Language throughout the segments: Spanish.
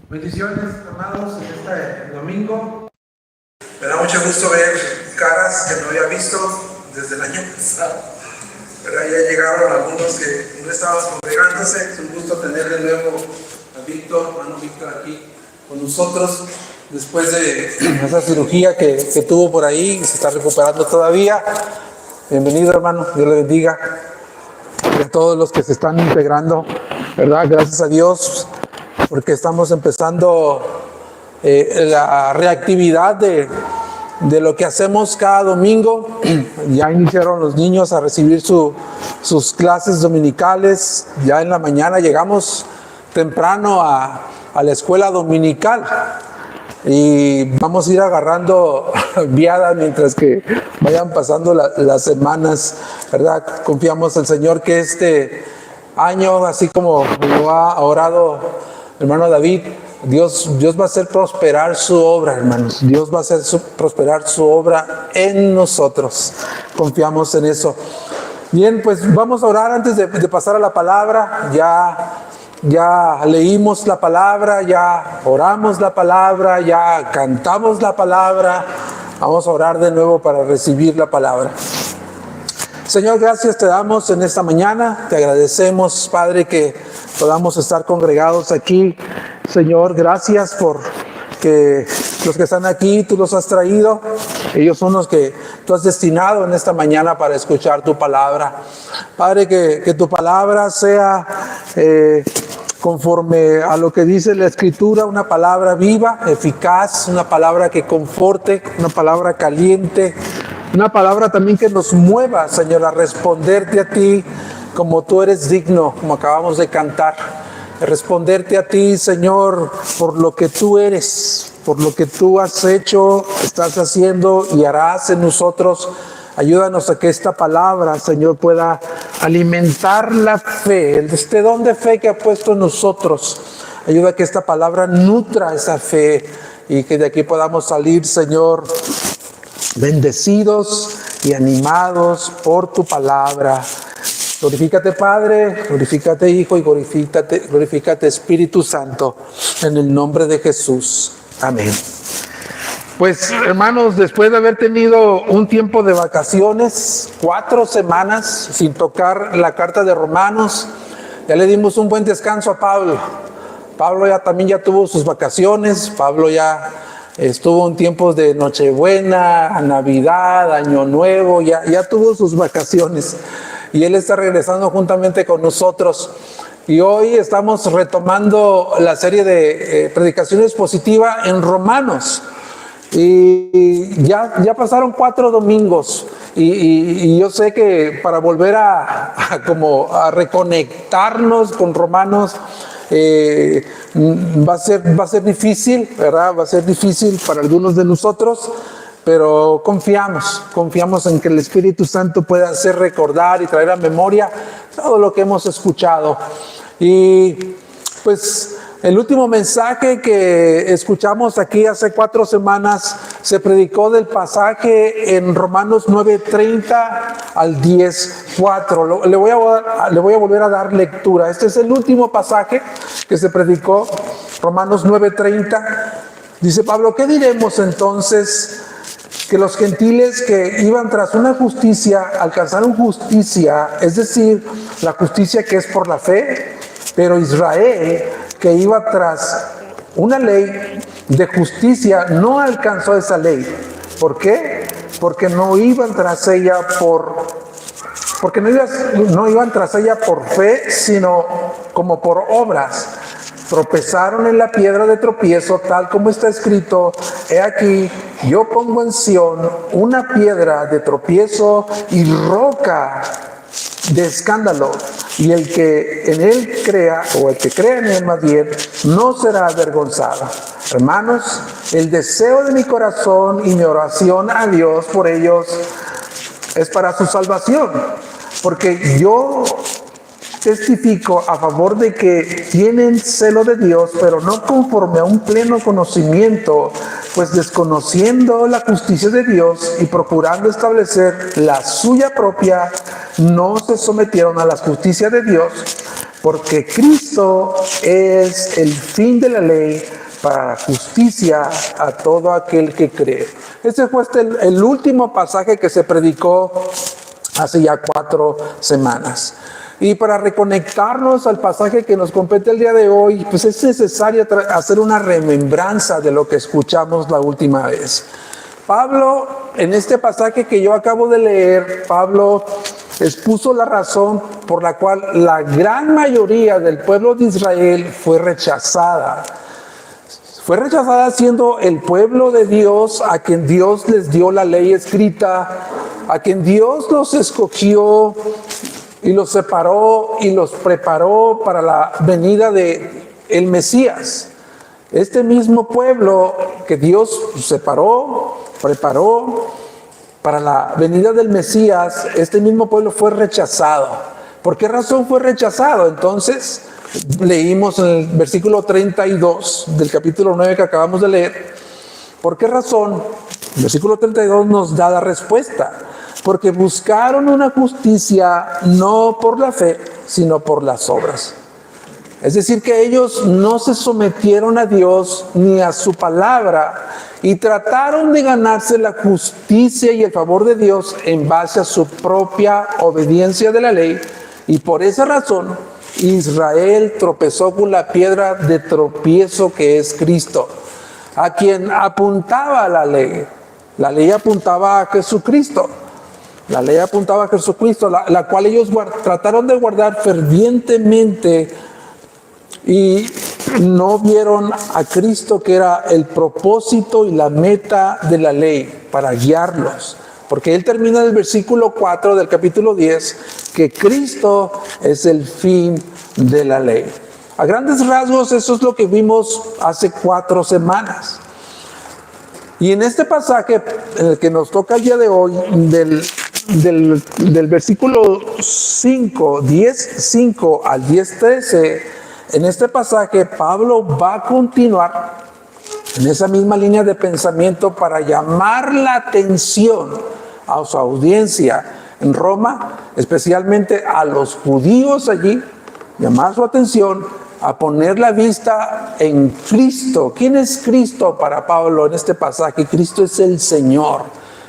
Bendiciones, amados, en este domingo. Me da mucho gusto ver caras que no había visto desde el año pasado. Pero ya llegaron algunos que no estaban congregándose. Es un gusto tener de nuevo a Víctor, hermano Víctor, aquí con nosotros. Después de esa cirugía que tuvo por ahí, se está recuperando todavía. Bienvenido, hermano, Dios le bendiga. Y a todos los que se están integrando, ¿verdad? Gracias a Dios, porque estamos empezando la reactividad de lo que hacemos cada domingo. Ya iniciaron los niños a recibir sus clases dominicales. Ya en la mañana llegamos temprano a la escuela dominical. Y vamos a ir agarrando viada mientras que vayan pasando las semanas, ¿verdad? Confiamos en el Señor que este año, así como lo ha orado hermano David, Dios va a hacer prosperar su obra, hermanos. Dios va a hacer prosperar su obra en nosotros. Confiamos en eso. Bien, pues vamos a orar antes de pasar a la palabra. Ya leímos la palabra, ya oramos la palabra, ya cantamos la palabra. Vamos a orar de nuevo para recibir la palabra. Señor, gracias te damos en esta mañana. Te agradecemos, Padre, que podamos estar congregados aquí. Señor, gracias por que los que están aquí, tú los has traído. Ellos son los que tú has destinado en esta mañana para escuchar tu palabra. Padre, que tu palabra sea conforme a lo que dice la Escritura, una palabra viva, eficaz, una palabra que conforte, una palabra caliente, una palabra también que nos mueva, Señor, a responderte a ti como tú eres digno, como acabamos de cantar. Responderte a ti, Señor, por lo que tú eres, por lo que tú has hecho, estás haciendo y harás en nosotros. Ayúdanos a que esta palabra, Señor, pueda alimentar la fe, este don de fe que ha puesto en nosotros. Ayuda a que esta palabra nutra esa fe y que de aquí podamos salir, Señor, bendecidos y animados por tu palabra. Glorifícate, Padre, glorifícate, Hijo, y glorifícate, Espíritu Santo, en el nombre de Jesús. Amén. Pues, hermanos, después de haber tenido un tiempo de vacaciones, 4 semanas sin tocar la carta de Romanos, ya le dimos un buen descanso a Pablo. Pablo también ya tuvo sus vacaciones. Pablo ya estuvo en tiempos de Nochebuena, Navidad, Año Nuevo, ya tuvo sus vacaciones. Y él está regresando juntamente con nosotros. Y hoy estamos retomando la serie de predicaciones positivas en Romanos. Y ya pasaron 4 domingos. Y yo sé que para volver a reconectarnos con Romanos, va a ser difícil, ¿verdad? Va a ser difícil para algunos de nosotros. Pero confiamos en que el Espíritu Santo pueda hacer recordar y traer a memoria todo lo que hemos escuchado. Y pues el último mensaje que escuchamos aquí hace 4 semanas se predicó del pasaje en Romanos 9:30 al 10:4. Le voy a volver a dar lectura. Este es el último pasaje que se predicó, Romanos 9:30. Dice Pablo: ¿qué diremos entonces? Que los gentiles que iban tras una justicia alcanzaron justicia, es decir, la justicia que es por la fe, pero Israel, que iba tras una ley de justicia, no alcanzó esa ley. ¿Por qué? Porque no iban tras ella no iban tras ella por fe, sino como por obras. Tropezaron en la piedra de tropiezo, tal como está escrito: he aquí, yo pongo en Sión una piedra de tropiezo y roca de escándalo, y el que en él crea, o el que crea en él más bien, no será avergonzado. Hermanos, el deseo de mi corazón y mi oración a Dios por ellos es para su salvación, porque yo testifico a favor de que tienen celo de Dios, pero no conforme a un pleno conocimiento, pues desconociendo la justicia de Dios y procurando establecer la suya propia, no se sometieron a la justicia de Dios, porque Cristo es el fin de la ley para la justicia a todo aquel que cree. Ese fue el último pasaje que se predicó hace ya 4 semanas. Y para reconectarnos al pasaje que nos compete el día de hoy, pues es necesario hacer una remembranza de lo que escuchamos la última vez. Pablo, en este pasaje que yo acabo de leer, Pablo expuso la razón por la cual la gran mayoría del pueblo de Israel fue rechazada. Fue rechazada siendo el pueblo de Dios, a quien Dios les dio la ley escrita, a quien Dios los escogió y los separó y los preparó para la venida de el Mesías. Este mismo pueblo que Dios separó, preparó para la venida del Mesías, este mismo pueblo fue rechazado. ¿Por qué razón fue rechazado? Entonces, leímos en el versículo 32 del capítulo 9 que acabamos de leer. ¿Por qué razón? El versículo 32 nos da la respuesta. Porque buscaron una justicia no por la fe, sino por las obras. Es decir, que ellos no se sometieron a Dios ni a su palabra y trataron de ganarse la justicia y el favor de Dios en base a su propia obediencia de la ley. Y por esa razón, Israel tropezó con la piedra de tropiezo que es Cristo, a quien apuntaba la ley. La ley apuntaba a Jesucristo. La ley apuntaba a Jesucristo, la cual ellos trataron de guardar fervientemente y no vieron a Cristo, que era el propósito y la meta de la ley para guiarlos. Porque él termina en el versículo 4 del capítulo 10, que Cristo es el fin de la ley. A grandes rasgos, eso es lo que vimos hace 4 semanas. Y en este pasaje, en el que nos toca el día de hoy, del versículo 5, 10:5 al 10:13, en este pasaje Pablo va a continuar en esa misma línea de pensamiento para llamar la atención a su audiencia en Roma, especialmente a los judíos allí, llamar su atención a poner la vista en Cristo. ¿Quién es Cristo para Pablo en este pasaje? Cristo es el Señor,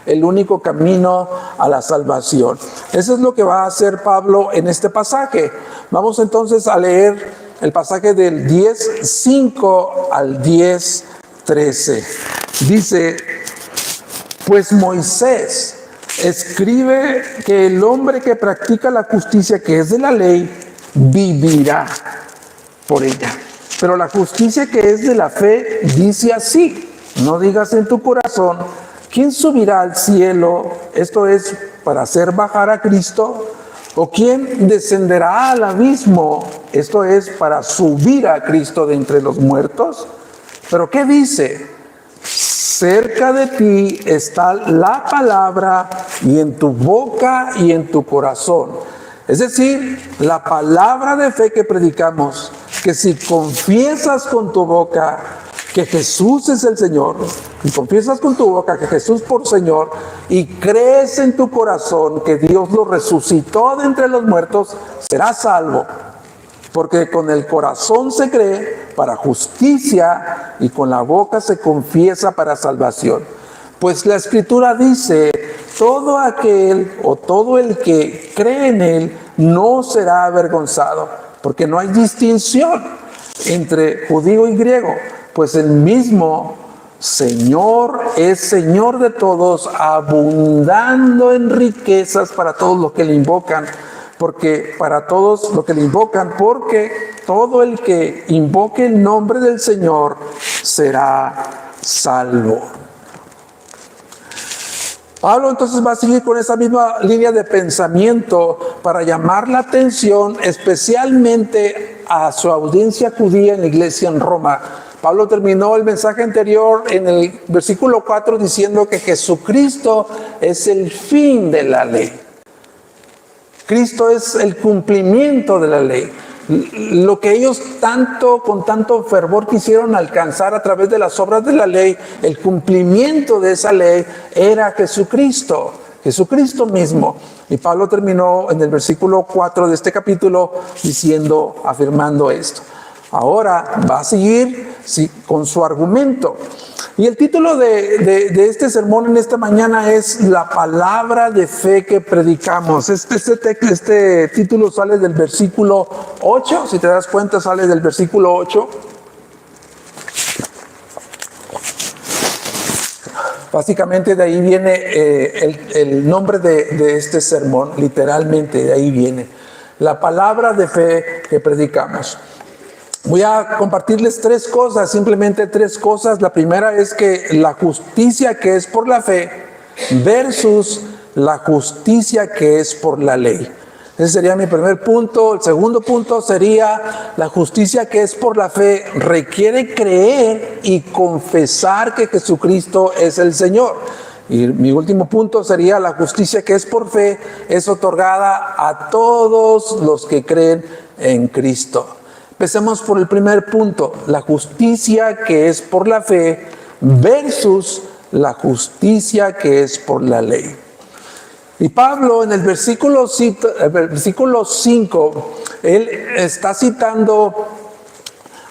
el único camino a la salvación. Eso es lo que va a hacer Pablo en este pasaje. Vamos entonces a leer el pasaje del 10:5 al 10:13. Dice: pues Moisés escribe que el hombre que practica la justicia que es de la ley vivirá por ella. Pero la justicia que es de la fe dice así: no digas en tu corazón, ¿quién subirá al cielo? Esto es, para hacer bajar a Cristo. ¿O quién descenderá al abismo? Esto es, para subir a Cristo de entre los muertos. ¿Pero qué dice? Cerca de ti está la palabra, y en tu boca y en tu corazón. Es decir, la palabra de fe que predicamos, que si confiesas con tu boca que Jesús es el Señor, y confiesas con tu boca que Jesús por Señor, y crees en tu corazón que Dios lo resucitó de entre los muertos, serás salvo. Porque con el corazón se cree para justicia y con la boca se confiesa para salvación. Pues la Escritura dice: todo aquel o todo el que cree en Él no será avergonzado, porque no hay distinción entre judío y griego, pues el mismo Señor es Señor de todos, abundando en riquezas para todos los que le invocan. Porque para todos los que le invocan, porque todo el que invoque el nombre del Señor será salvo. Pablo entonces va a seguir con esa misma línea de pensamiento para llamar la atención especialmente a su audiencia judía en la iglesia en Roma. Pablo terminó el mensaje anterior en el versículo 4 diciendo que Jesucristo es el fin de la ley. Cristo es el cumplimiento de la ley. Lo que ellos con tanto fervor quisieron alcanzar a través de las obras de la ley, el cumplimiento de esa ley era Jesucristo. Jesucristo mismo. Y Pablo terminó en el versículo 4 de este capítulo diciendo, afirmando esto. Ahora va a seguir con su argumento. Y el título de este sermón en esta mañana es La palabra de fe que predicamos. Este título sale del versículo 8, si te das cuenta sale del versículo 8. Básicamente de ahí viene el nombre de este sermón, literalmente de ahí viene. La palabra de fe que predicamos. Voy a compartirles tres cosas, simplemente tres cosas. La primera es que la justicia que es por la fe versus la justicia que es por la ley. Ese sería mi primer punto. El segundo punto sería la justicia que es por la fe requiere creer y confesar que Jesucristo es el Señor. Y mi último punto sería la justicia que es por fe es otorgada a todos los que creen en Cristo. Empecemos por el primer punto, la justicia que es por la fe versus la justicia que es por la ley. Y Pablo en el versículo 5, él está citando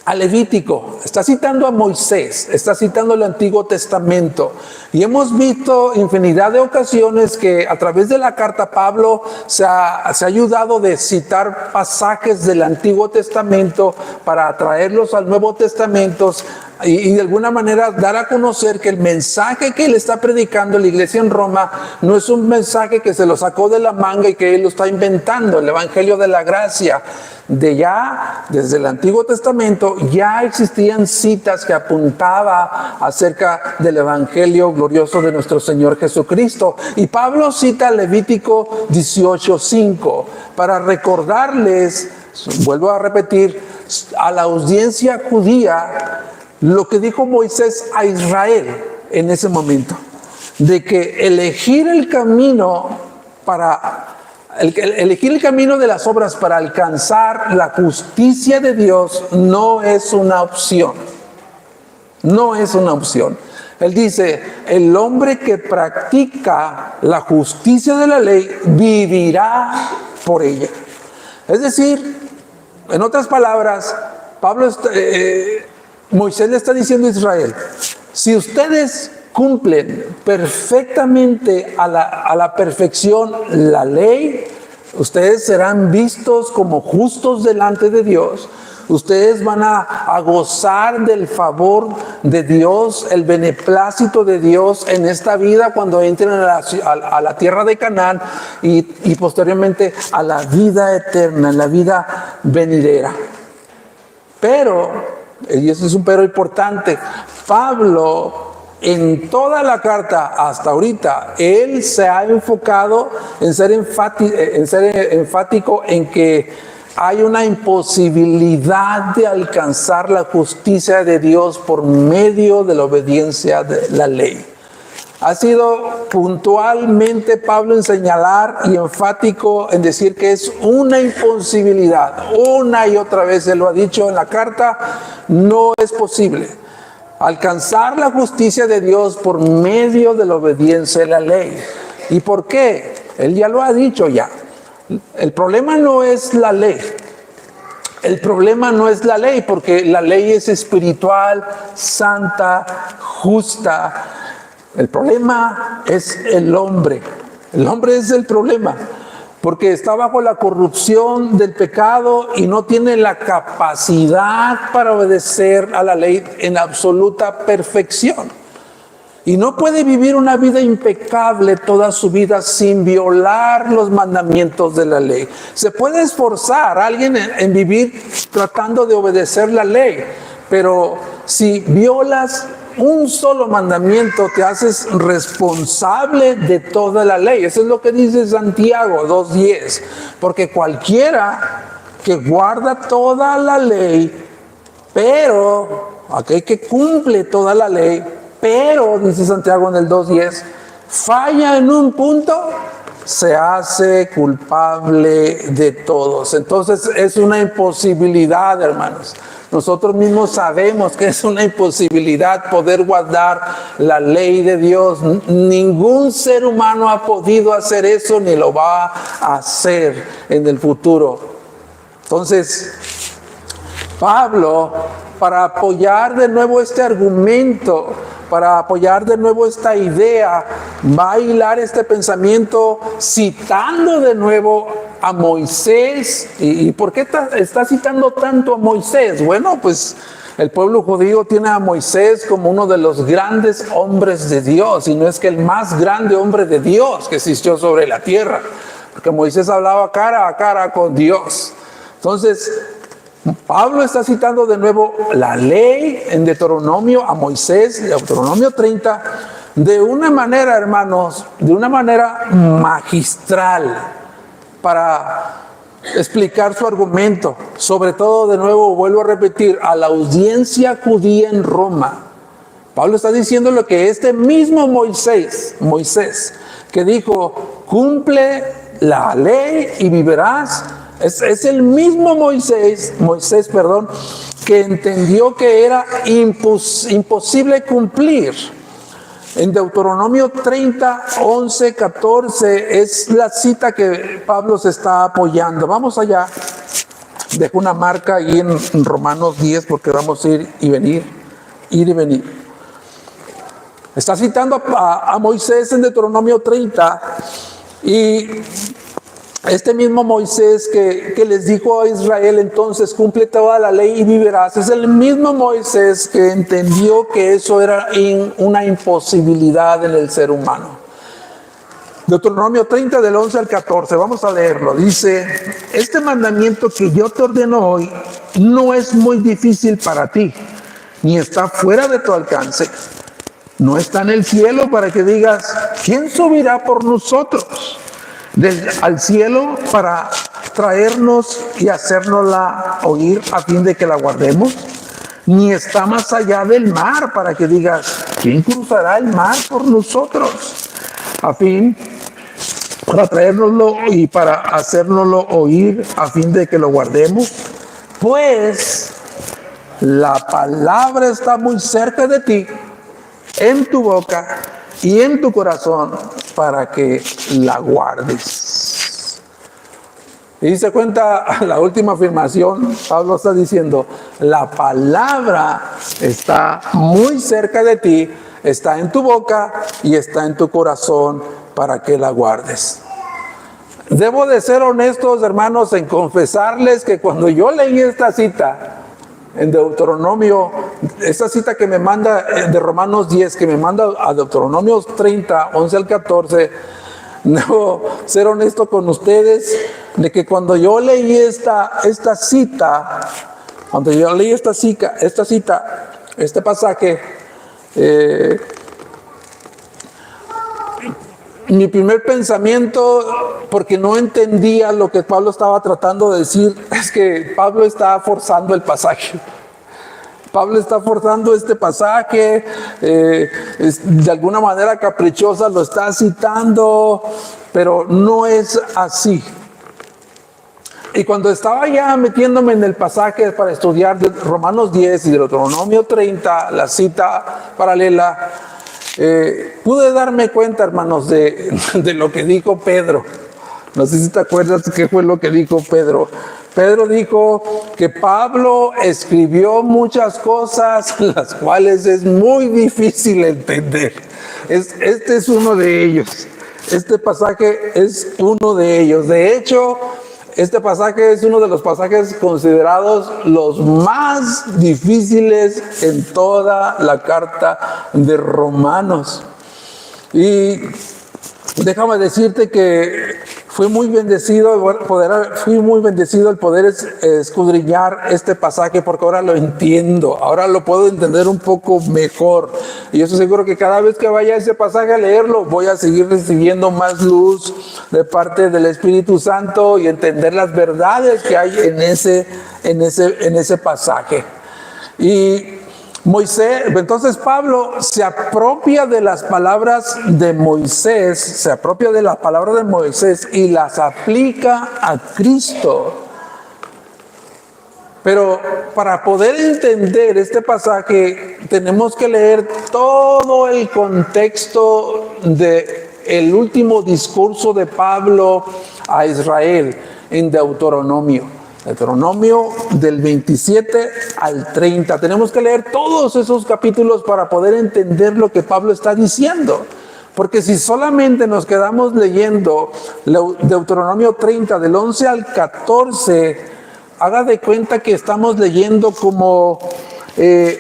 a Levítico, está citando a Moisés, está citando el Antiguo Testamento. Y hemos visto infinidad de ocasiones que a través de la carta Pablo se ha ayudado de citar pasajes del Antiguo Testamento para traerlos al Nuevo Testamento y de alguna manera dar a conocer que el mensaje que él está predicando en la iglesia en Roma no es un mensaje que se lo sacó de la manga y que él lo está inventando. El Evangelio de la Gracia desde el Antiguo Testamento ya existían citas que apuntaba acerca del Evangelio glorioso de nuestro Señor Jesucristo. Y Pablo cita Levítico 18:5 para recordarles, vuelvo a repetir, a la audiencia judía lo que dijo Moisés a Israel en ese momento, de que elegir el camino de las obras para alcanzar la justicia de Dios no es una opción. No es una opción. Él dice, el hombre que practica la justicia de la ley vivirá por ella. Es decir, en otras palabras, Moisés le está diciendo a Israel, si ustedes cumplen perfectamente a la perfección la ley, ustedes serán vistos como justos delante de Dios. Ustedes van a gozar del favor de Dios, el beneplácito de Dios en esta vida cuando entren a la tierra de Canaán y posteriormente a la vida eterna, en la vida venidera. Pero, y eso es un pero importante, Pablo en toda la carta hasta ahorita, él se ha enfocado en ser enfático en que hay una imposibilidad de alcanzar la justicia de Dios por medio de la obediencia de la ley. Ha sido puntualmente Pablo en señalar y enfático en decir que es una imposibilidad. Una y otra vez él lo ha dicho en la carta, no es posible alcanzar la justicia de Dios por medio de la obediencia de la ley. ¿Y por qué? Él ya lo ha dicho ya. El problema no es la ley. El problema no es la ley, porque la ley es espiritual, santa, justa. El problema es el hombre. El hombre es el problema, porque está bajo la corrupción del pecado y no tiene la capacidad para obedecer a la ley en absoluta perfección. Y no puede vivir una vida impecable toda su vida sin violar los mandamientos de la ley. Se puede esforzar a alguien en vivir tratando de obedecer la ley, pero si violas un solo mandamiento, te haces responsable de toda la ley. Eso es lo que dice Santiago 2:10. Porque cualquiera que guarda toda la ley, pero aquel que cumple toda la ley, pero, dice Santiago en el 2:10, falla en un punto, se hace culpable de todos. Entonces es una imposibilidad, hermanos. Nosotros mismos sabemos que es una imposibilidad poder guardar la ley de Dios. Ningún ser humano ha podido hacer eso ni lo va a hacer en el futuro. Entonces, Pablo, para apoyar de nuevo este argumento, para apoyar de nuevo esta idea, va a hilar este pensamiento citando de nuevo a Moisés. ¿Y por qué está citando tanto a Moisés? Bueno, pues el pueblo judío tiene a Moisés como uno de los grandes hombres de Dios, y no es que el más grande hombre de Dios que existió sobre la tierra, porque Moisés hablaba cara a cara con Dios. Entonces, Pablo está citando de nuevo la ley en Deuteronomio a Moisés, Deuteronomio 30, de una manera, hermanos, de una manera magistral, para explicar su argumento. Sobre todo, de nuevo, vuelvo a repetir, a la audiencia judía en Roma. Pablo está diciendo lo que este mismo Moisés, que dijo, cumple la ley y vivirás. Es el mismo Moisés, que entendió que era imposible cumplir. En Deuteronomio 30, 11, 14 es la cita que Pablo se está apoyando. Vamos allá. Dejo una marca ahí en Romanos 10 porque vamos a ir y venir. Está citando a Moisés en Deuteronomio 30 y este mismo Moisés que les dijo a Israel, entonces cumple toda la ley y vivirás, es el mismo Moisés que entendió que eso era una imposibilidad en el ser humano. Deuteronomio 30 del 11 al 14, vamos a leerlo. Dice, este mandamiento que yo te ordeno hoy no es muy difícil para ti, ni está fuera de tu alcance. No está en el cielo para que digas, ¿quién subirá por nosotros al cielo para traernos y hacérnosla oír a fin de que la guardemos? Ni está más allá del mar para que digas, ¿quién cruzará el mar por nosotros? A fin, para traérnoslo y para hacérnoslo oír a fin de que lo guardemos. Pues la palabra está muy cerca de ti, en tu boca y en tu corazón, para que la guardes. Y se cuenta la última afirmación. Pablo está diciendo, la palabra está muy cerca de ti, está en tu boca y está en tu corazón, para que la guardes. Debo de ser honestos, hermanos, en confesarles que cuando yo leí esta cita en Deuteronomio, esta cita que me manda de Romanos 10, que me manda a Deuteronomio 30, 11 al 14, debo ser honesto con ustedes, de que cuando yo leí esta cita, este pasaje, mi primer pensamiento, porque no entendía lo que Pablo estaba tratando de decir, es que Pablo está forzando el pasaje. Pablo está forzando este pasaje, de alguna manera caprichosa lo está citando, pero no es así. Y cuando estaba ya metiéndome en el pasaje para estudiar de Romanos 10 y Deuteronomio 30, la cita paralela, pude darme cuenta, hermanos, de lo que dijo Pedro. No sé si te acuerdas qué fue lo que dijo Pedro. Pedro dijo que Pablo escribió muchas cosas las cuales es muy difícil entender. Este es uno de ellos. Este pasaje es uno de ellos. De hecho, este pasaje es uno de los pasajes considerados los más difíciles en toda la carta de Romanos. Y déjame decirte que fui muy bendecido el poder escudriñar este pasaje, porque ahora lo entiendo, ahora lo puedo entender un poco mejor. Y yo estoy seguro que cada vez que vaya a ese pasaje a leerlo, voy a seguir recibiendo más luz de parte del Espíritu Santo y entender las verdades que hay en ese pasaje. Y entonces Pablo se apropia de las palabras de Moisés, y las aplica a Cristo. Pero para poder entender este pasaje tenemos que leer todo el contexto del último discurso de Pablo a Israel en Deuteronomio. Deuteronomio del 27 al 30. Tenemos que leer todos esos capítulos para poder entender lo que Pablo está diciendo. Porque si solamente nos quedamos leyendo Deuteronomio 30 del 11 al 14, haga de cuenta que estamos leyendo como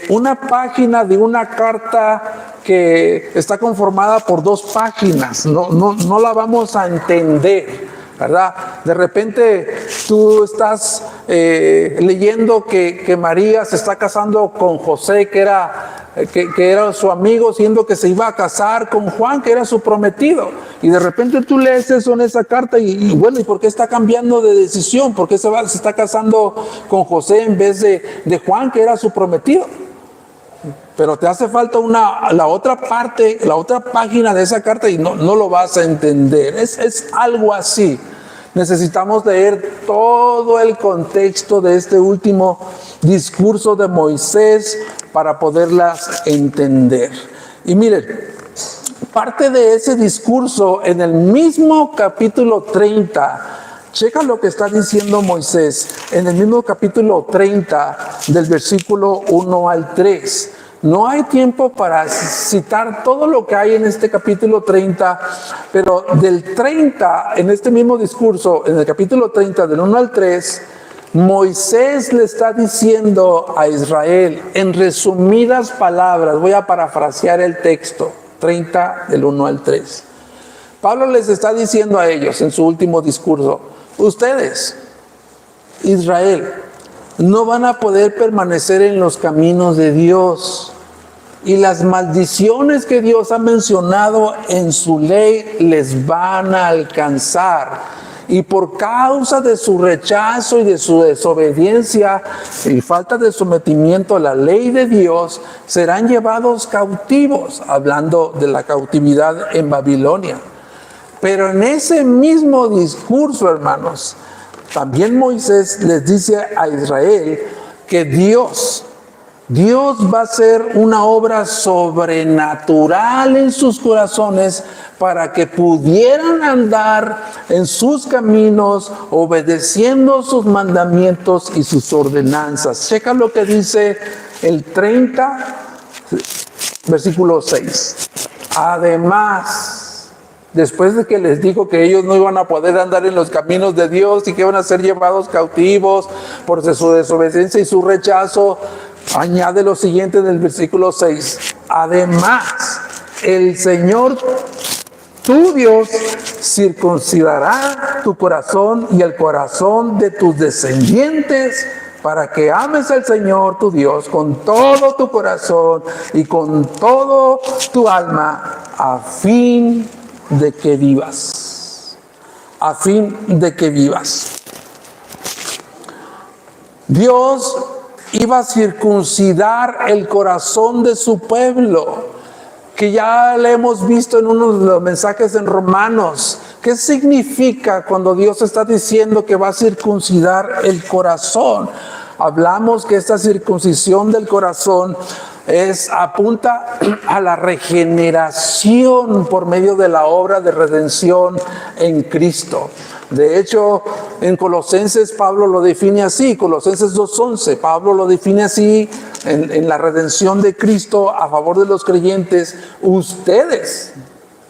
una página de una carta que está conformada por 2 páginas. No la vamos a entender, ¿verdad? De repente tú estás leyendo que María se está casando con José, que era su amigo, siendo que se iba a casar con Juan, que era su prometido. Y de repente tú lees eso en esa carta y bueno, ¿y por qué está cambiando de decisión? ¿Por qué se está casando con José en vez de Juan, que era su prometido? Pero te hace falta la otra parte, la otra página de esa carta y no lo vas a entender. Es algo así. Necesitamos leer todo el contexto de este último discurso de Moisés para poderlas entender. Y miren, parte de ese discurso en el mismo capítulo 30, checa lo que está diciendo Moisés en el mismo capítulo 30 del versículo 1 al 3. No hay tiempo para citar todo lo que hay en este capítulo 30, pero del 30, en este mismo discurso, en el capítulo 30, del 1 al 3, Moisés le está diciendo a Israel, en resumidas palabras, voy a parafrasear el texto, 30 del 1 al 3. Pablo les está diciendo a ellos en su último discurso, ustedes, Israel, no van a poder permanecer en los caminos de Dios. Y las maldiciones que Dios ha mencionado en su ley les van a alcanzar. Y por causa de su rechazo y de su desobediencia y falta de sometimiento a la ley de Dios, serán llevados cautivos, hablando de la cautividad en Babilonia. Pero en ese mismo discurso, hermanos, también Moisés les dice a Israel que Dios va a hacer una obra sobrenatural en sus corazones para que pudieran andar en sus caminos, obedeciendo sus mandamientos y sus ordenanzas. Checa lo que dice el 30, versículo 6. Además, después de que les dijo que ellos no iban a poder andar en los caminos de Dios y que iban a ser llevados cautivos por su desobediencia y su rechazo, añade lo siguiente en el versículo 6. Además, el Señor, tu Dios, circuncidará tu corazón y el corazón de tus descendientes para que ames al Señor tu Dios con todo tu corazón y con todo tu alma, a fin de que vivas. A fin de que vivas. Dios iba a circuncidar el corazón de su pueblo, que ya le hemos visto en uno de los mensajes en Romanos. ¿Qué significa cuando Dios está diciendo que va a circuncidar el corazón? Hablamos que esta circuncisión del corazón apunta a la regeneración por medio de la obra de redención en Cristo. De hecho, en Colosenses Pablo lo define así, Colosenses 2:11, Pablo lo define así en la redención de Cristo a favor de los creyentes. Ustedes,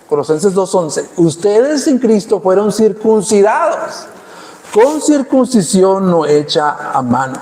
Colosenses 2:11, ustedes en Cristo fueron circuncidados con circuncisión no hecha a mano.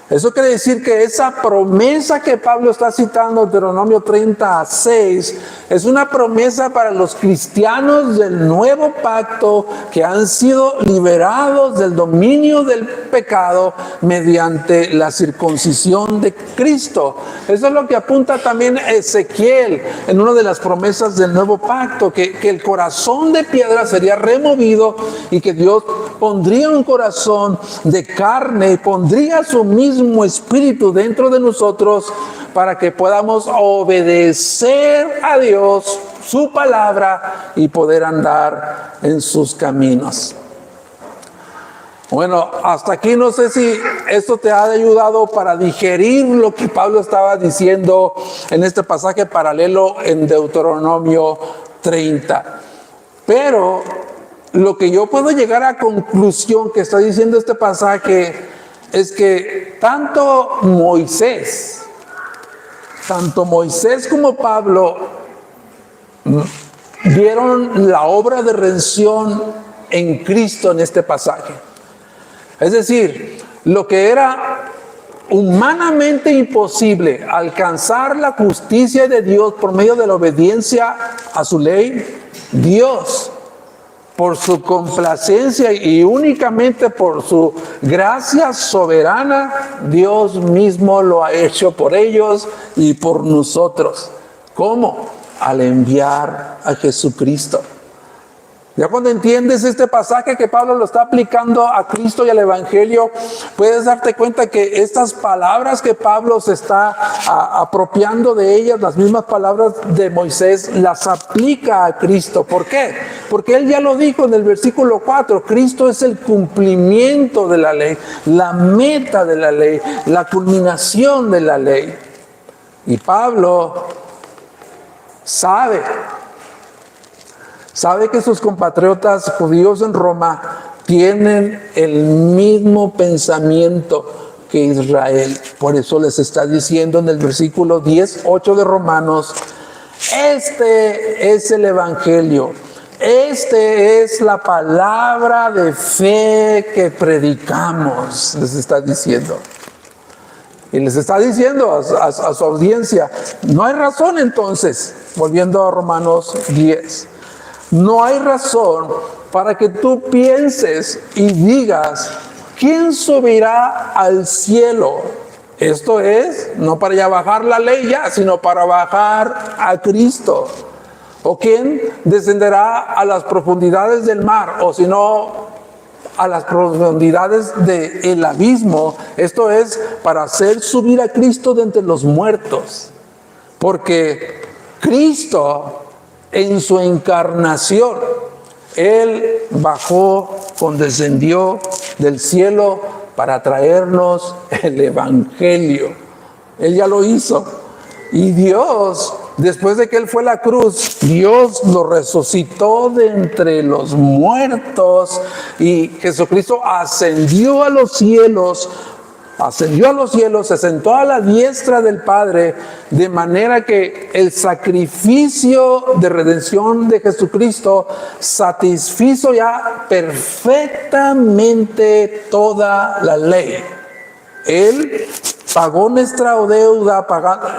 Eso quiere decir que esa promesa que Pablo está citando, Deuteronomio 30:6, es una promesa para los cristianos del nuevo pacto que han sido liberados del dominio del pecado mediante la circuncisión de Cristo. Eso es lo que apunta también Ezequiel en una de las promesas del nuevo pacto, que el corazón de piedra sería removido y que Dios pondría un corazón de carne y pondría su mismo espíritu dentro de nosotros para que podamos obedecer a Dios, su palabra, y poder andar en sus caminos. Bueno, hasta aquí no sé si esto te ha ayudado para digerir lo que Pablo estaba diciendo en este pasaje paralelo en Deuteronomio 30. Pero lo que yo puedo llegar a conclusión que está diciendo este pasaje es que tanto Moisés como Pablo vieron la obra de redención en Cristo en este pasaje. Es decir, lo que era humanamente imposible, alcanzar la justicia de Dios por medio de la obediencia a su ley, Dios, por su complacencia y únicamente por su gracia soberana, Dios mismo lo ha hecho por ellos y por nosotros. ¿Cómo? Al enviar a Jesucristo. Ya cuando entiendes este pasaje que Pablo lo está aplicando a Cristo y al Evangelio, puedes darte cuenta que estas palabras que Pablo se está apropiando de ellas, las mismas palabras de Moisés, las aplica a Cristo. ¿Por qué? Porque él ya lo dijo en el versículo 4, Cristo es el cumplimiento de la ley, la meta de la ley, la culminación de la ley. Y Pablo sabe que sus compatriotas judíos en Roma tienen el mismo pensamiento que Israel. Por eso les está diciendo en el versículo 10:8 de Romanos, este es el Evangelio, este es la palabra de fe que predicamos, les está diciendo. Y les está diciendo a su audiencia, no hay razón entonces, volviendo a Romanos 10. No hay razón para que tú pienses y digas, ¿quién subirá al cielo? Esto es, no para ya bajar la ley ya, sino para bajar a Cristo. ¿O quién descenderá a las profundidades del mar? O si no, a las profundidades del abismo. Esto es, para hacer subir a Cristo de entre los muertos. Porque Cristo, en su encarnación, Él bajó, condescendió del cielo para traernos el Evangelio. Él ya lo hizo. Y Dios, después de que Él fue a la cruz, Dios lo resucitó de entre los muertos y Jesucristo ascendió a los cielos, se sentó a la diestra del Padre, de manera que el sacrificio de redención de Jesucristo satisfizo ya perfectamente toda la ley. Él pagó nuestra deuda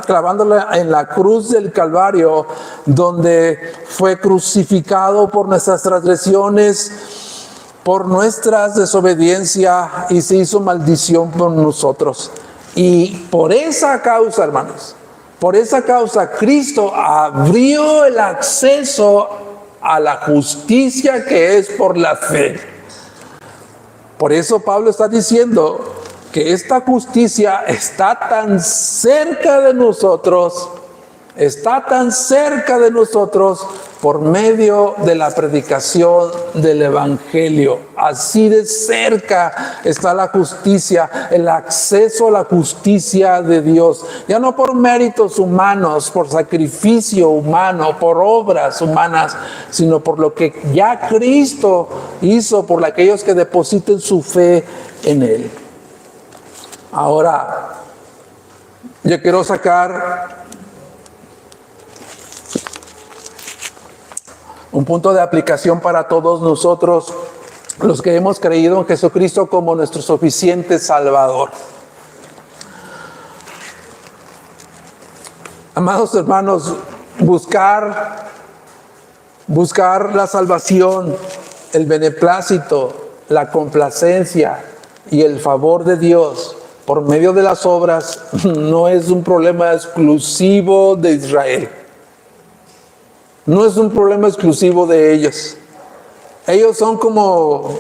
clavándola en la cruz del Calvario, donde fue crucificado por nuestras transgresiones, por nuestras desobediencias, y se hizo maldición por nosotros. Y por esa causa, hermanos, por esa causa Cristo abrió el acceso a la justicia que es por la fe. Por eso Pablo está diciendo que esta justicia está tan cerca de nosotros, por medio de la predicación del Evangelio. Así de cerca está la justicia, el acceso a la justicia de Dios. Ya no por méritos humanos, por sacrificio humano, por obras humanas, sino por lo que ya Cristo hizo por aquellos que depositen su fe en Él. Ahora, yo quiero sacar un punto de aplicación para todos nosotros, los que hemos creído en Jesucristo como nuestro suficiente Salvador. Amados hermanos, buscar la salvación, el beneplácito, la complacencia y el favor de Dios por medio de las obras no es un problema exclusivo de Israel. No es un problema exclusivo de ellos. Ellos son como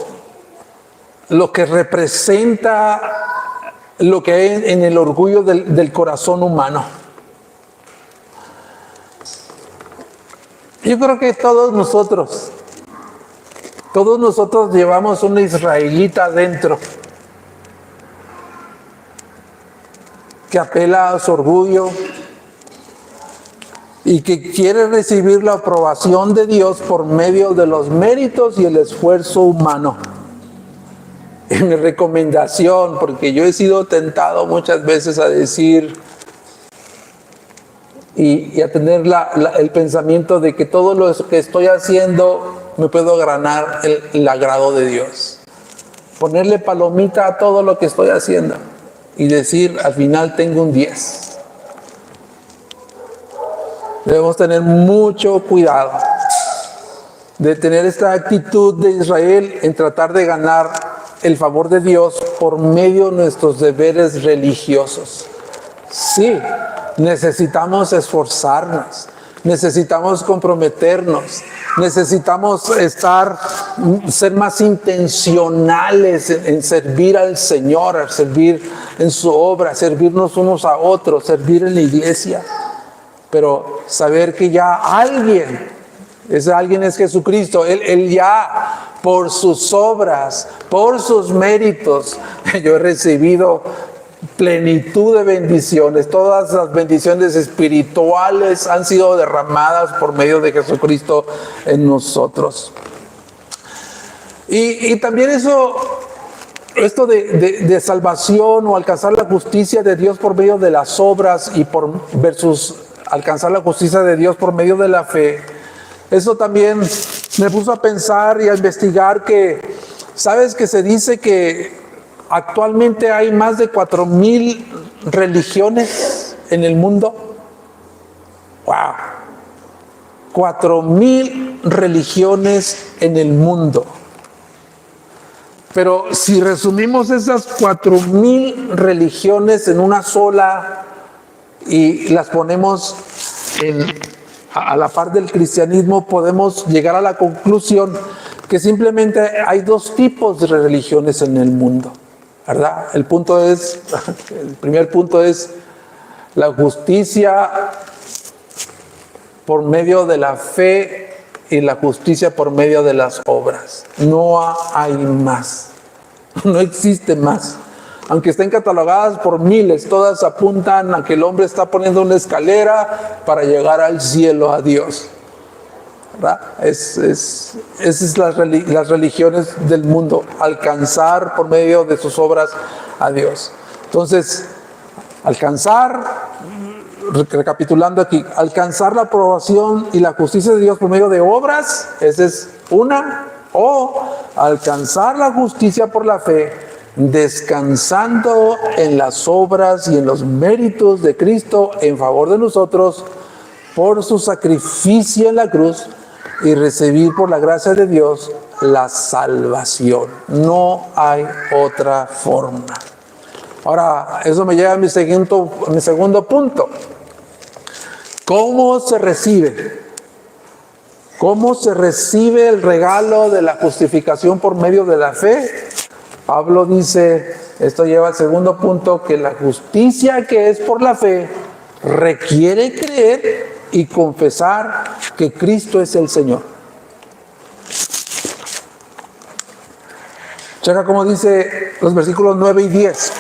lo que representa lo que hay en el orgullo del corazón humano. Yo creo que todos nosotros Todos nosotros llevamos una israelita adentro que apela a su orgullo y que quiere recibir la aprobación de Dios por medio de los méritos y el esfuerzo humano. En mi recomendación, porque yo he sido tentado muchas veces a decir y a tener el pensamiento de que todo lo que estoy haciendo me puedo ganar el agrado de Dios. Ponerle palomita a todo lo que estoy haciendo y decir, al final tengo un 10. Debemos tener mucho cuidado de tener esta actitud de Israel en tratar de ganar el favor de Dios por medio de nuestros deberes religiosos. Sí, necesitamos esforzarnos, necesitamos comprometernos, necesitamos ser más intencionales en servir al Señor, a servir en su obra, servirnos unos a otros, servir en la iglesia. Pero saber que ya ese alguien es Jesucristo, Él ya por sus obras, por sus méritos, yo he recibido plenitud de bendiciones. Todas las bendiciones espirituales han sido derramadas por medio de Jesucristo en nosotros. Y también esto de salvación o alcanzar la justicia de Dios por medio de las obras versus alcanzar la justicia de Dios por medio de la fe. Eso también me puso a pensar y a investigar que, ¿sabes que se dice que actualmente hay más de 4,000 religiones en el mundo? ¡Wow! 4,000 religiones en el mundo. Pero si resumimos esas 4,000 religiones en una sola y las ponemos a la par del cristianismo, podemos llegar a la conclusión que simplemente hay 2 tipos de religiones en el mundo, ¿verdad? El primer punto es la justicia por medio de la fe y la justicia por medio de las obras. No hay más, no existe más. Aunque estén catalogadas por miles, todas apuntan a que el hombre está poniendo una escalera para llegar al cielo, a Dios, ¿verdad? Esas es las religiones del mundo, alcanzar por medio de sus obras a Dios. Entonces, recapitulando aquí, alcanzar la aprobación y la justicia de Dios por medio de obras, esa es una, o alcanzar la justicia por la fe, descansando en las obras y en los méritos de Cristo en favor de nosotros por su sacrificio en la cruz y recibir por la gracia de Dios la salvación. No hay otra forma. Ahora, eso me lleva a mi segundo punto. ¿Cómo se recibe? ¿Cómo se recibe el regalo de la justificación por medio de la fe? Pablo dice, esto lleva al segundo punto, que la justicia que es por la fe requiere creer y confesar que Cristo es el Señor. Checa cómo dice los versículos 9 y 10.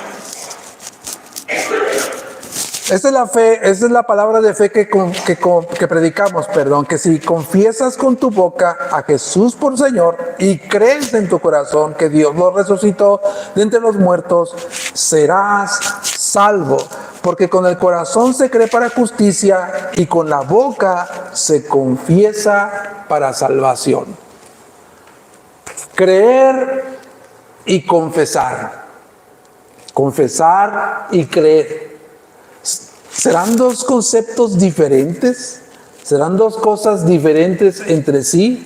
Esta es la fe, esta es la palabra de fe que predicamos, que si confiesas con tu boca a Jesús por Señor y crees en tu corazón que Dios lo resucitó de entre los muertos, serás salvo. Porque con el corazón se cree para justicia y con la boca se confiesa para salvación. Creer y confesar. Confesar y creer. ¿Serán 2 conceptos diferentes? ¿Serán 2 cosas diferentes entre sí?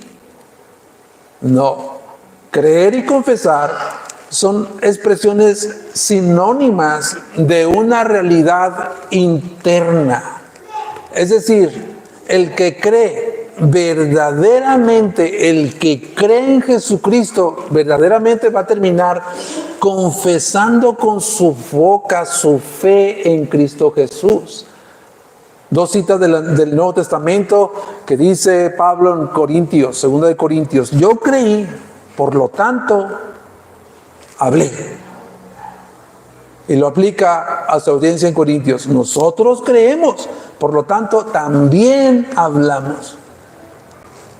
No. Creer y confesar son expresiones sinónimas de una realidad interna. Es decir, el que cree verdaderamente, el que cree en Jesucristo, verdaderamente va a terminar confesando con su boca su fe en Cristo Jesús. 2 citas del Nuevo Testamento que dice Pablo en Corintios, 2 de Corintios. Yo creí por lo tanto, hablé. Y lo aplica a su audiencia en Corintios. Nosotros creemos, por lo tanto, también hablamos.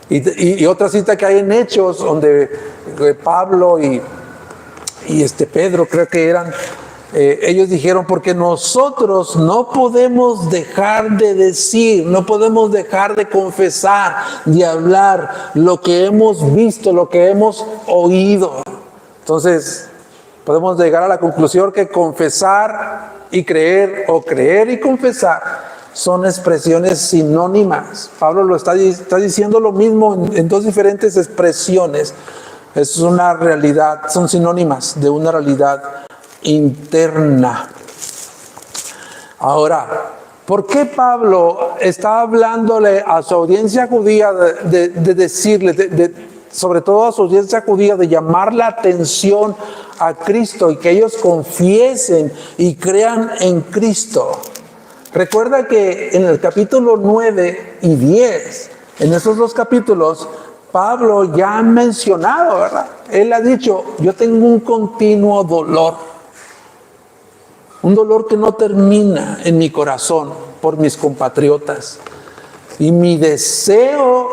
Y otra cita que hay en Hechos, donde Pablo y Pedro, creo que eran, ellos dijeron, porque nosotros no podemos dejar de decir, no podemos dejar de confesar, de hablar lo que hemos visto, lo que hemos oído. Entonces, podemos llegar a la conclusión que confesar y creer, o creer y confesar, son expresiones sinónimas. Pablo lo está diciendo lo mismo en dos diferentes expresiones. Es una realidad, son sinónimas de una realidad interna. Ahora, ¿por qué Pablo está hablándole a su audiencia judía de decirle, sobre todo a su audiencia judía, de llamar la atención a Cristo y que ellos confiesen y crean en Cristo? Recuerda que en el capítulo 9 y 10, en esos dos capítulos, Pablo ya ha mencionado, ¿verdad? Él ha dicho, yo tengo un continuo dolor. Un dolor que no termina en mi corazón por mis compatriotas. Y mi deseo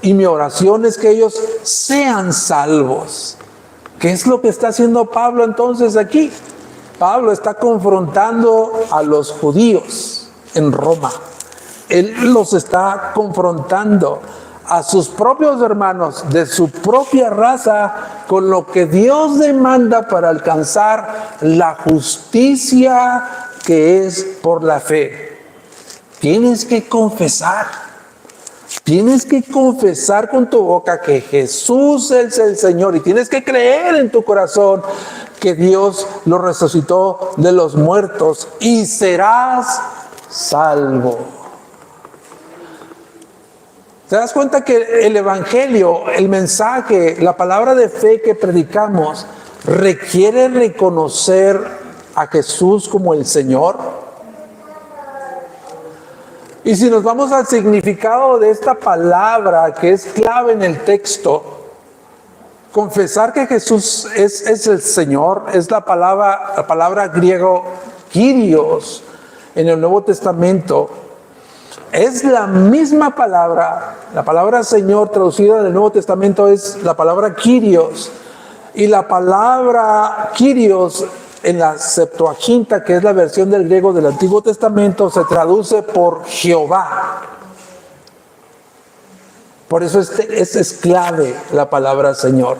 y mi oración es que ellos sean salvos. ¿Qué es lo que está haciendo Pablo entonces aquí? Pablo está confrontando a los judíos en Roma. Él los está confrontando a sus propios hermanos de su propia raza con lo que Dios demanda para alcanzar la justicia que es por la fe. Tienes que confesar con tu boca que Jesús es el Señor, y tienes que creer en tu corazón que Dios lo resucitó de los muertos y serás salvo. ¿Te das cuenta que el evangelio, el mensaje, la palabra de fe que predicamos requiere reconocer a Jesús como el Señor? Y si nos vamos al significado de esta palabra, que es clave en el texto, confesar que Jesús es el Señor, es la palabra griego Kyrios en el Nuevo Testamento. Es la misma palabra, la palabra Señor traducida en el Nuevo Testamento es la palabra Kyrios. Y la palabra Kyrios en la Septuaginta, que es la versión del griego del Antiguo Testamento, se traduce por Jehová. Por eso es clave la palabra Señor.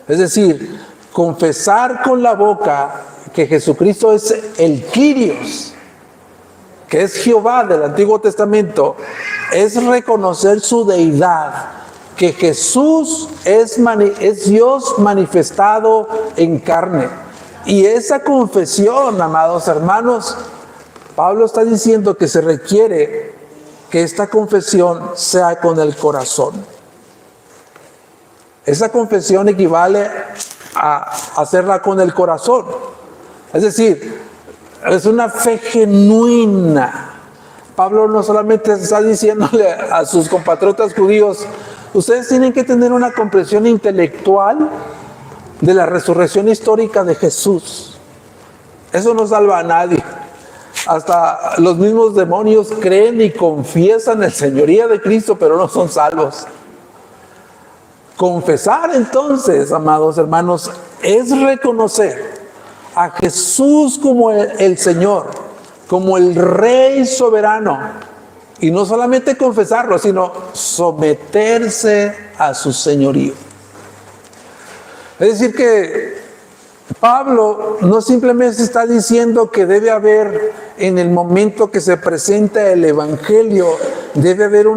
Es decir, confesar con la boca que Jesucristo es el Kyrios, que es Jehová del Antiguo Testamento, es reconocer su deidad, que Jesús es Dios manifestado en carne. Y esa confesión, amados hermanos, Pablo está diciendo que se requiere que esta confesión sea con el corazón. Esa confesión equivale a hacerla con el corazón. Es decir, es una fe genuina. Pablo no solamente está diciéndole a sus compatriotas judíos, ustedes tienen que tener una comprensión intelectual de la resurrección histórica de Jesús. Eso no salva a nadie. Hasta los mismos demonios creen y confiesan el señoría de Cristo, pero no son salvos. Confesar entonces, amados hermanos, es reconocer a Jesús como el Señor, como el Rey soberano. Y no solamente confesarlo, sino someterse a su señorío. Es decir que Pablo no simplemente está diciendo que debe haber, en el momento que se presenta el Evangelio, debe haber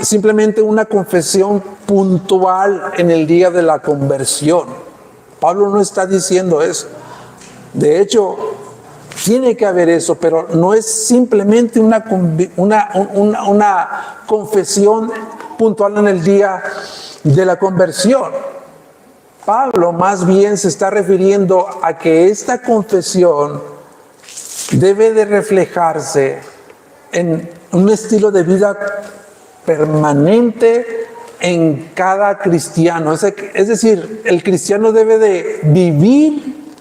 simplemente una confesión puntual en el día de la conversión. Pablo no está diciendo eso. De hecho, tiene que haber eso, pero no es simplemente una confesión puntual en el día de la conversión. Pablo más bien se está refiriendo a que esta confesión debe de reflejarse en un estilo de vida permanente en cada cristiano. Es decir, el cristiano debe de vivir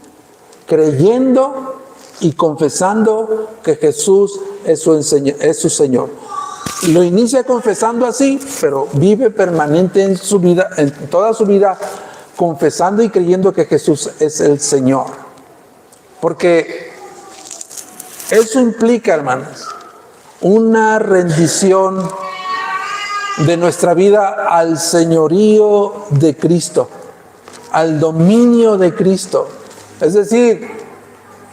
creyendo y confesando que Jesús es su Señor. Lo inicia confesando así, pero vive permanente en su vida, en toda su vida, confesando y creyendo que Jesús es el Señor. Porque eso implica, hermanos, una rendición de nuestra vida al señorío de Cristo, al dominio de Cristo. Es decir,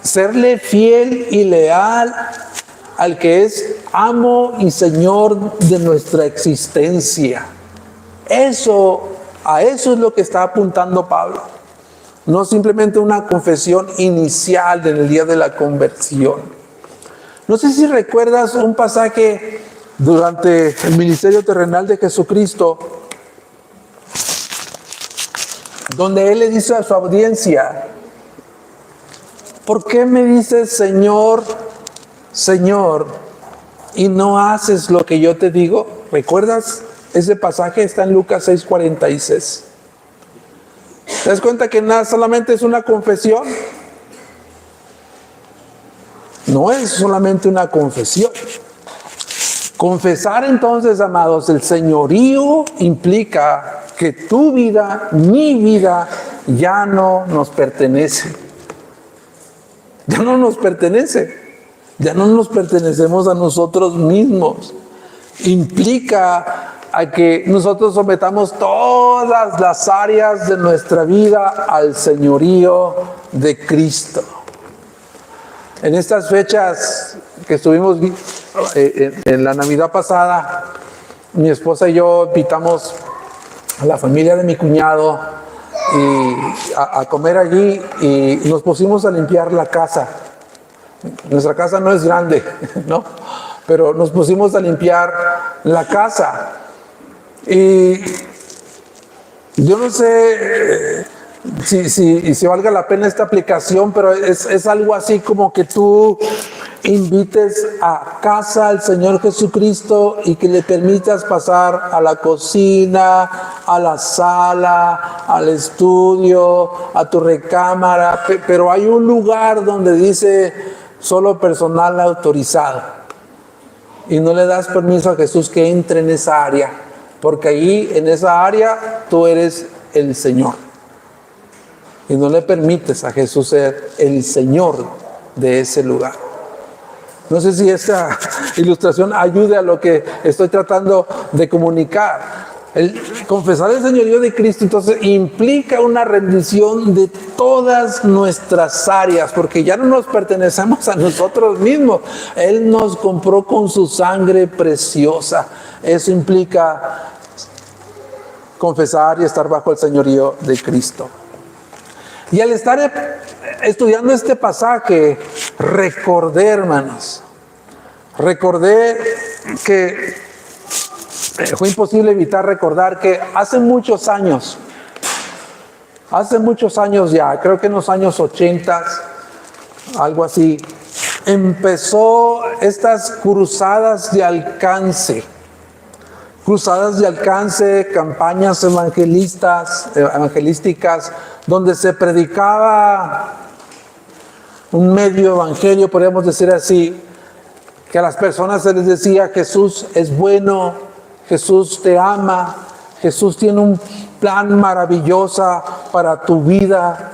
serle fiel y leal al que es amo y señor de nuestra existencia. A eso es lo que está apuntando Pablo. No simplemente una confesión inicial en el día de la conversión. No sé si recuerdas un pasaje durante el ministerio terrenal de Jesucristo, donde Él le dice a su audiencia: ¿por qué me dices Señor, Señor, y no haces lo que yo te digo? ¿Recuerdas ese pasaje? Está en Lucas 6:46. ¿Te das cuenta que nada solamente es una confesión? No es solamente una confesión. Confesar entonces, amados, el señorío implica que tu vida, mi vida, ya no nos pertenece. Ya no nos pertenece. Ya no nos pertenecemos a nosotros mismos. Implica a que nosotros sometamos todas las áreas de nuestra vida al señorío de Cristo. En estas fechas que estuvimos en la Navidad pasada, mi esposa y yo invitamos a la familia de mi cuñado a comer allí, y nos pusimos a limpiar la casa. Nuestra casa no es grande, ¿no? Pero nos pusimos a limpiar la casa. Y yo no sé si valga la pena esta aplicación, pero es algo así como que tú invites a casa al Señor Jesucristo y que le permitas pasar a la cocina, a la sala, al estudio, a tu recámara, pero hay un lugar donde dice solo personal autorizado, y no le das permiso a Jesús que entre en esa área, porque ahí en esa área tú eres el Señor, y no le permites a Jesús ser el Señor de ese lugar. No sé si esta ilustración ayude a lo que estoy tratando de comunicar. El confesar el señorío de Cristo entonces implica una rendición de todas nuestras áreas, porque ya no nos pertenecemos a nosotros mismos. Él nos compró con su sangre preciosa. Eso implica confesar y estar bajo el señorío de Cristo. Y al estar estudiando este pasaje, recordé, hermanos, que fue imposible evitar recordar que hace muchos años ya, creo que en los años 80, algo así, empezó estas cruzadas de alcance, campañas evangelísticas, donde se predicaba un medio evangelio, podríamos decir así, que a las personas se les decía: Jesús es bueno, Jesús te ama, Jesús tiene un plan maravilloso para tu vida.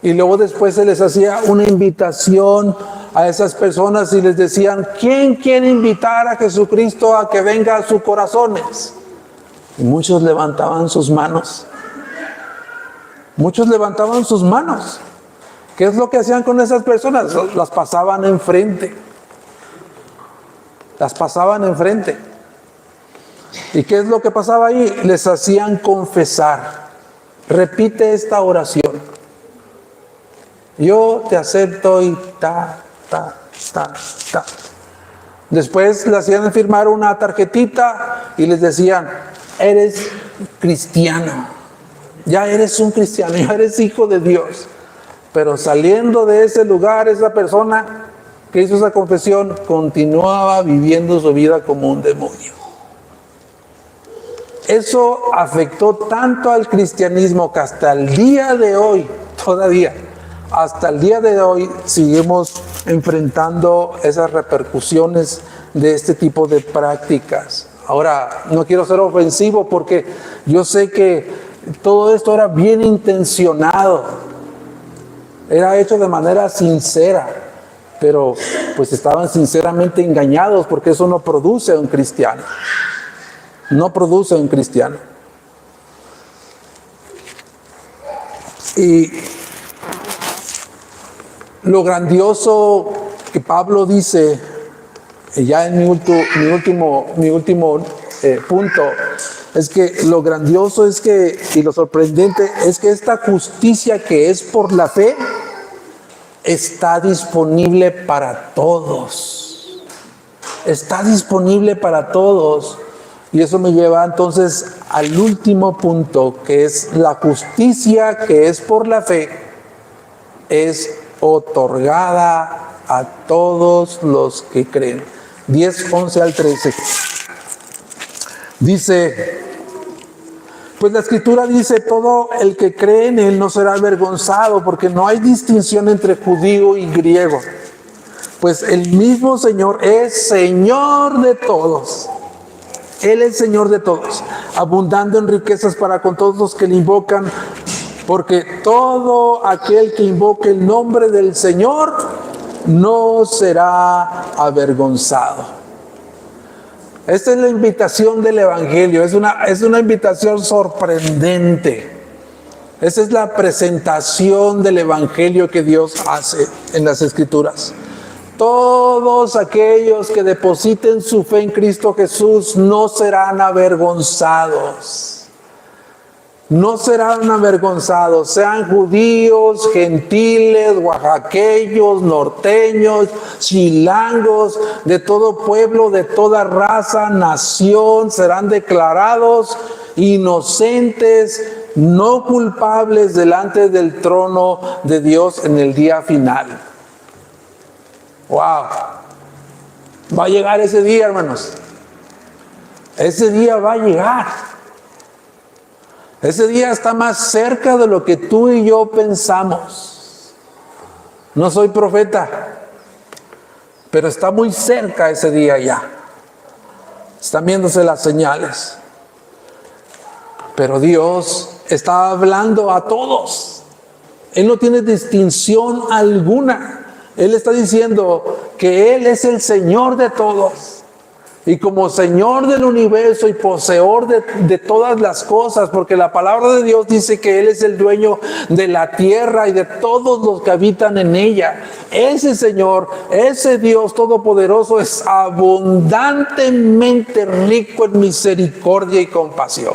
Y luego después se les hacía una invitación a esas personas y les decían: ¿quién quiere invitar a Jesucristo a que venga a sus corazones? Y muchos levantaban sus manos. ¿Qué es lo que hacían con esas personas? Las pasaban enfrente. ¿Y qué es lo que pasaba ahí? Les hacían confesar: repite esta oración. Yo te acepto y ta. Después le hacían firmar una tarjetita y les decían: eres cristiano. Ya eres un cristiano, ya eres hijo de Dios. Pero saliendo de ese lugar, esa persona que hizo esa confesión continuaba viviendo su vida como un demonio. eso afectó tanto al cristianismo que hasta el día de hoy, todavía, hasta el día de hoy, seguimos enfrentando esas repercusiones de este tipo de prácticas. Ahora, no quiero ser ofensivo porque yo sé que todo esto era bien intencionado, era hecho de manera sincera, pero pues estaban sinceramente engañados porque eso no produce a un cristiano. No produce a un cristiano. Y lo grandioso que Pablo dice, ya en mi último punto, es que lo grandioso es que, y lo sorprendente, es que esta justicia que es por la fe, está disponible para todos. Está disponible para todos. Y eso me lleva entonces al último punto, que es la justicia que es por la fe, es otorgada a todos los que creen. 10, 11 al 13. Dice, pues la Escritura dice, todo el que cree en Él no será avergonzado, porque no hay distinción entre judío y griego. Pues el mismo Señor es Señor de todos. Él es Señor de todos, abundando en riquezas para con todos los que le invocan, porque todo aquel que invoque el nombre del Señor no será avergonzado. Esta es la invitación del Evangelio, es una invitación sorprendente. Esa es la presentación del Evangelio que Dios hace en las Escrituras. Todos aquellos que depositen su fe en Cristo Jesús no serán avergonzados. No serán avergonzados, sean judíos, gentiles, oaxaqueños, norteños, chilangos, de todo pueblo, de toda raza, nación, serán declarados inocentes, no culpables delante del trono de Dios en el día final. ¡Wow! Va a llegar ese día, hermanos. Ese día va a llegar. Ese día está más cerca de lo que tú y yo pensamos. No soy profeta, pero está muy cerca ese día ya. Están viéndose las señales. Pero Dios está hablando a todos. Él no tiene distinción alguna. Él está diciendo que Él es el Señor de todos. Y como Señor del universo y poseedor de todas las cosas, porque la palabra de Dios dice que Él es el dueño de la tierra y de todos los que habitan en ella. Ese Señor, ese Dios todopoderoso es abundantemente rico en misericordia y compasión.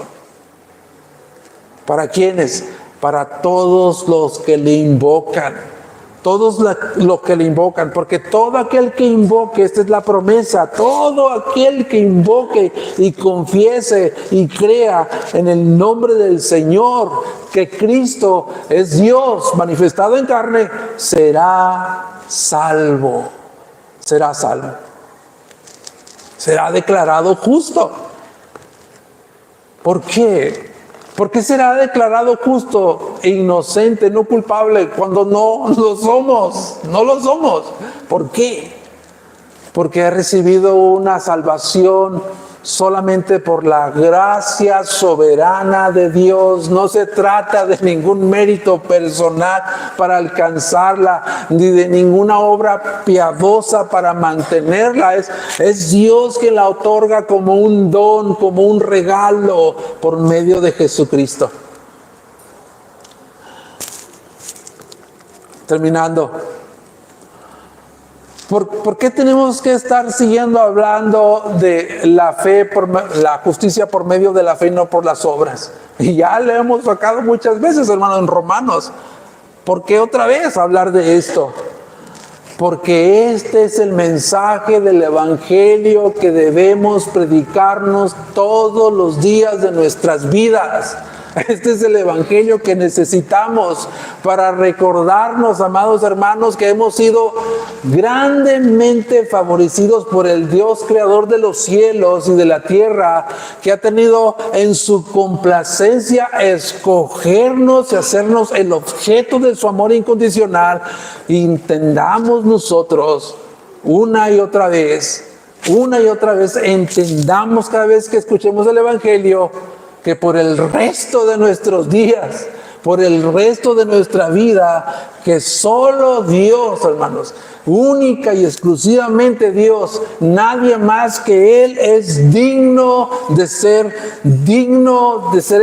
¿Para quiénes? Para todos los que le invocan. Todos los que le invocan, porque todo aquel que invoque, esta es la promesa, todo aquel que invoque y confiese y crea en el nombre del Señor, que Cristo es Dios manifestado en carne, será salvo. Será salvo. Será declarado justo. ¿Por qué? ¿Por qué será declarado justo e inocente, no culpable, cuando no lo somos? No lo somos. ¿Por qué? Porque ha recibido una salvación solamente por la gracia soberana de Dios. No se trata de ningún mérito personal para alcanzarla, ni de ninguna obra piadosa para mantenerla. Es Dios quien la otorga como un don, como un regalo por medio de Jesucristo. Terminando. ¿Por qué tenemos que estar siguiendo hablando de la fe, la justicia por medio de la fe y no por las obras? Y ya le hemos sacado muchas veces, hermano, en Romanos. ¿Por qué otra vez hablar de esto? Porque este es el mensaje del Evangelio que debemos predicarnos todos los días de nuestras vidas. Este es el evangelio que necesitamos para recordarnos, amados hermanos, que hemos sido grandemente favorecidos por el Dios creador de los cielos y de la tierra, que ha tenido en su complacencia escogernos y hacernos el objeto de su amor incondicional. Y entendamos nosotros una y otra vez, entendamos cada vez que escuchemos el evangelio, que por el resto de nuestros días, por el resto de nuestra vida, que solo Dios, hermanos, única y exclusivamente Dios, nadie más que Él es digno de ser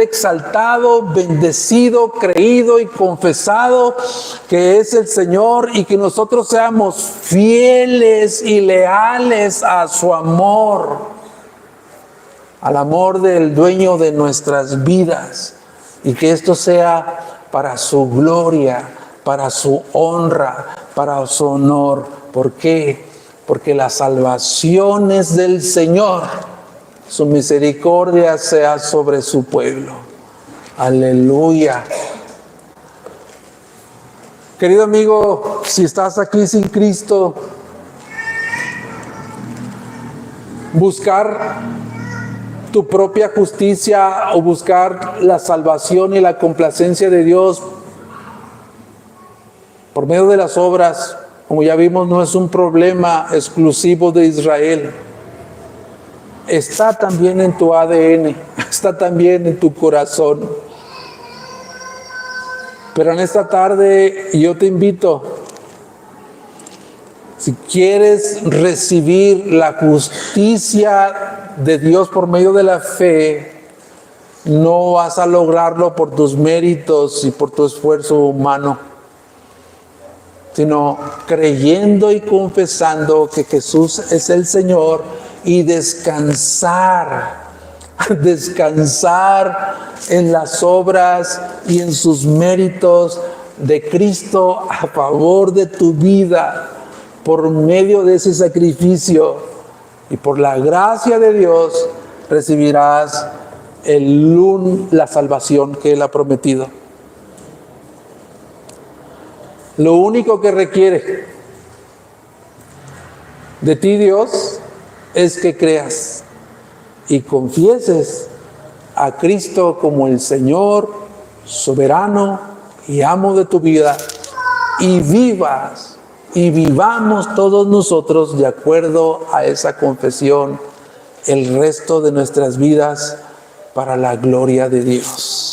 exaltado, bendecido, creído y confesado, que es el Señor, y que nosotros seamos fieles y leales a su amor, al amor del dueño de nuestras vidas, y que esto sea para su gloria, para su honra, para su honor. ¿Por qué? Porque la salvación es del Señor, su misericordia sea sobre su pueblo. Aleluya. Querido amigo, si estás aquí sin Cristo, buscar tu propia justicia o buscar la salvación y la complacencia de Dios por medio de las obras, como ya vimos, no es un problema exclusivo de Israel. Está también en tu ADN, está también en tu corazón. Pero en esta tarde yo te invito, si quieres recibir la justicia de Dios por medio de la fe, no vas a lograrlo por tus méritos y por tu esfuerzo humano, sino creyendo y confesando que Jesús es el Señor, y descansar en las obras y en sus méritos de Cristo a favor de tu vida, por medio de ese sacrificio. Y por la gracia de Dios recibirás la salvación que Él ha prometido. Lo único que requiere de ti Dios es que creas y confieses a Cristo como el Señor soberano y amo de tu vida, y vivamos todos nosotros de acuerdo a esa confesión el resto de nuestras vidas para la gloria de Dios.